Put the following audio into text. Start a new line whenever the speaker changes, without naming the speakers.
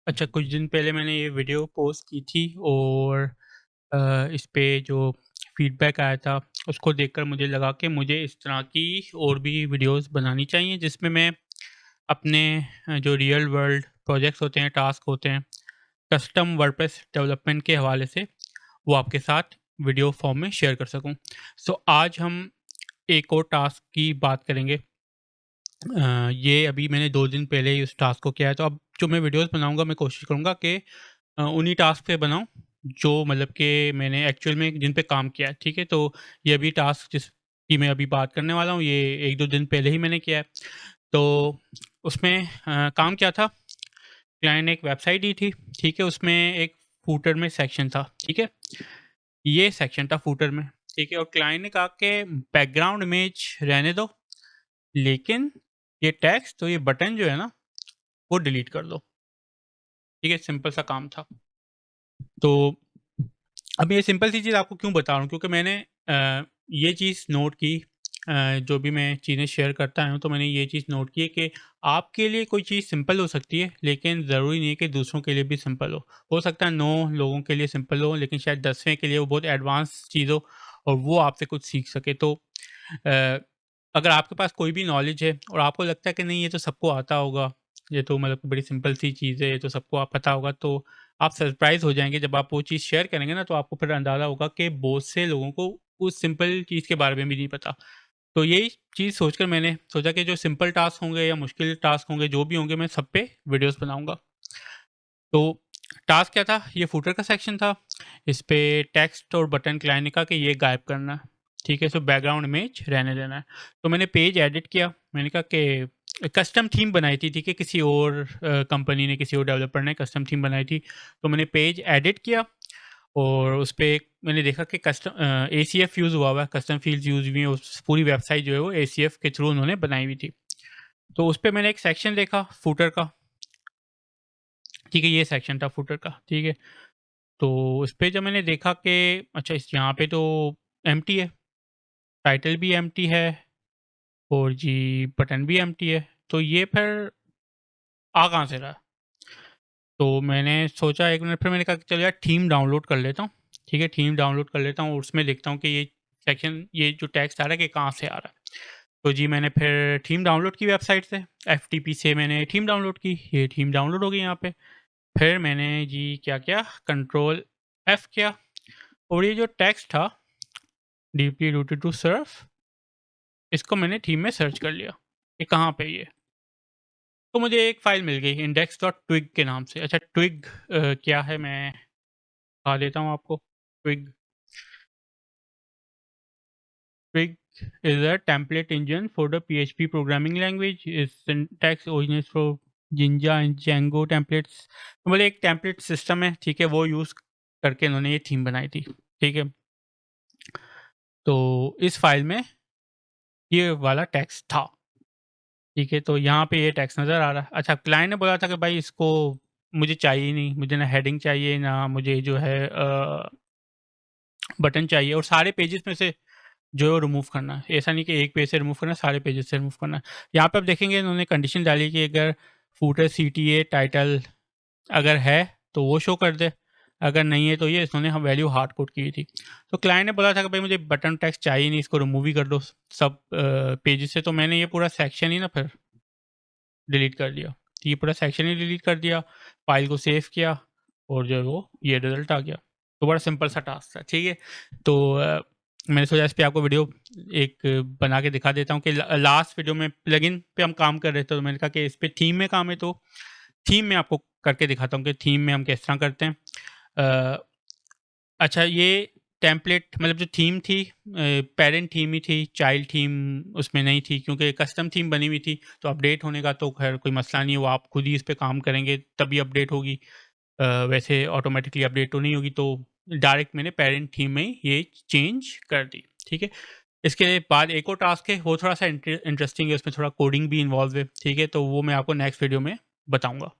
अच्छा, कुछ दिन पहले मैंने ये वीडियो पोस्ट की थी और इस पे जो फीडबैक आया था, उसको देखकर मुझे लगा कि मुझे इस तरह की और भी वीडियोज़ बनानी चाहिए, जिसमें मैं अपने जो रियल वर्ल्ड प्रोजेक्ट्स होते हैं, टास्क होते हैं, कस्टम वर्डप्रेस डेवलपमेंट के हवाले से, वो आपके साथ वीडियो फॉर्म में शेयर कर सकूँ। सो आज हम एक और टास्क की बात करेंगे। ये अभी मैंने 2 दिन पहले ही उस टास्क को किया है, तो अब जो मैं वीडियोज़ बनाऊँगा, मैं कोशिश करूँगा कि उन्हीं टास्क पे बनाऊँ, जो मतलब कि मैंने एक्चुअल में जिन पे काम किया है, ठीक है? तो ये अभी टास्क जिसकी मैं अभी बात करने वाला हूँ, ये 1-2 दिन पहले ही मैंने किया है। तो उसमें काम क्या था, क्लाइंट ने एक वेबसाइट दी थी, ठीक है? उसमें एक फूटर में सेक्शन था, ठीक है? ये सेक्शन था फूटर में, ठीक है? और क्लाइंट ने कहा कि बैकग्राउंड इमेज रहने दो, लेकिन ये टेक्स्ट तो ये बटन जो है ना, वो डिलीट कर दो, ठीक है? सिंपल सा काम था। तो अब ये सिंपल सी चीज़ आपको क्यों बता रहा हूँ, क्योंकि मैंने ये चीज़ नोट की, जो भी मैं चीज़ें शेयर करता हूँ, तो मैंने ये चीज़ नोट की है कि आपके लिए कोई चीज़ सिंपल हो सकती है, लेकिन ज़रूरी नहीं है कि दूसरों के लिए भी सिंपल हो सकता है 9 लोगों के लिए सिंपल हो, लेकिन शायद 10वें के लिए वो बहुत एडवांस चीज़ हो और वो आपसे कुछ सीख सके। तो अगर आपके पास कोई भी नॉलेज है और आपको लगता है कि नहीं, ये तो सबको आता होगा, ये तो मतलब बड़ी सिंपल सी चीज़ है, ये तो सबको पता होगा, तो आप सरप्राइज़ हो जाएँगे जब आप वो चीज़ शेयर करेंगे ना, तो आपको फिर अंदाज़ा होगा कि बहुत से लोगों को उस सिंपल चीज़ के बारे में भी नहीं पता। तो यही चीज़ सोचकर मैंने सोचा कि जो सिंपल टास्क होंगे या मुश्किल टास्क होंगे, जो भी होंगे, मैं सब पे वीडियोज़ बनाऊँगा। तो टास्क क्या था? ये फूटर का सेक्शन था। इस पे टेक्स्ट और बटन क्लाइंट ने कहा कि ये गायब करना है, ठीक है? सो बैकग्राउंड इमेज रहने देना है। तो मैंने पेज एडिट किया। मैंने कहा कि कस्टम थीम बनाई थी, ठीक है? किसी और कंपनी ने, किसी और डेवलपर ने कस्टम थीम बनाई थी। तो मैंने पेज एडिट किया और उस पे मैंने देखा कि एसीएफ यूज़ हुआ हुआ है, कस्टम फ़ील्ड्स यूज़ हुई हैं। उस पूरी वेबसाइट जो है वो एसीएफ के थ्रू उन्होंने बनाई हुई थी। तो उस पे मैंने एक सेक्शन देखा फूटर का, ठीक है? ये सेक्शन था फूटर का, ठीक है? तो उस पे जब मैंने देखा कि अच्छा, इस यहाँ पे तो एम्प्टी है, टाइटल भी एम्प्टी है और जी बटन भी एम्प्टी है, तो ये फिर आ कहाँ से रहा? तो मैंने सोचा 1 मिनट, फिर मैंने कहा कि चलो यार थीम डाउनलोड कर लेता हूँ, ठीक है? थीम डाउनलोड कर लेता हूँ और उसमें देखता हूँ कि ये सेक्शन, ये जो टेक्स्ट आ रहा है, कि कहाँ से आ रहा है। तो जी मैंने फिर थीम डाउनलोड की वेबसाइट से, एफटीपी से मैंने थीम डाउनलोड की, ये थीम डाउनलोड हो गई यहाँ पे। फिर मैंने जी क्या किया, कंट्रोल एफ किया और ये जो टेक्स्ट था, डीपली रूटेड टू सर्फ, इसको मैंने थीम में सर्च कर लिया, ये कहाँ पे है ये? तो मुझे एक फ़ाइल मिल गई index.twig के नाम से। अच्छा, ट्विग क्या है, मैं बता देता हूँ आपको। Twig Twig is a template engine for the PHP programming language. It's syntax originates from Jinja and Django templates. तो मतलब एक टेम्पलेट सिस्टम है, ठीक है? वो यूज़ करके इन्होंने ये थीम बनाई थी, ठीक है? तो इस फ़ाइल में ये वाला टेक्स्ट था। ठीक है, तो यहाँ पे ये टेक्स्ट नज़र आ रहा है। अच्छा, क्लाइंट ने बोला था कि भाई इसको मुझे चाहिए ही नहीं, मुझे ना हेडिंग चाहिए, ना मुझे जो है बटन चाहिए, और सारे पेजेस में से जो है वो रिमूव करना है। ऐसा नहीं कि एक पेज से रिमूव करना है, सारे पेजेस से रिमूव करना है। यहाँ पे आप देखेंगे इन्होंने कंडीशन डाली कि अगर फूटर, सीटीए, टाइटल अगर है तो वो शो कर दे, अगर नहीं है तो ये इन्होंने हम वैल्यू हार्ड कोड की हुई थी। तो क्लाइंट ने बोला था कि भाई मुझे बटन टेक्स्ट चाहिए नहीं, इसको रिमूव ही कर दो सब पेजेस से। तो मैंने ये पूरा सेक्शन ही ना फिर डिलीट कर दिया। तो ये पूरा सेक्शन ही डिलीट कर दिया, फ़ाइल को सेव किया और जो है वो ये रिज़ल्ट आ गया। तो बड़ा सिंपल सा टास्क था, ठीक है? तो मैंने सोचा इस पे आपको वीडियो एक बना के दिखा देता हूँ कि लास्ट वीडियो में प्लगइन पे हम काम कर रहे थे, तो मैंने कहा कि इस पे थीम में काम है, तो थीम में आपको करके दिखाता हूँ कि थीम में हम किस तरह करते हैं। अ, अच्छा, ये टेम्पलेट मतलब जो थीम थी, पेरेंट थीम ही थी, चाइल्ड थीम उसमें नहीं थी, क्योंकि कस्टम थीम बनी हुई थी। तो अपडेट होने का तो खैर कोई मसला नहीं है, वो आप खुद ही इस पे काम करेंगे तभी अपडेट होगी। वैसे ऑटोमेटिकली अपडेट तो नहीं होगी, तो डायरेक्ट मैंने पेरेंट थीम में ही ये चेंज कर दी, ठीक है? इसके बाद एक और टास्क है, वो थोड़ा-सा इंटरेस्टिंग है, उसमें थोड़ा कोडिंग भी इन्वॉल्व है, ठीक है? तो वो मैं आपको नेक्स्ट वीडियो में बताऊँगा।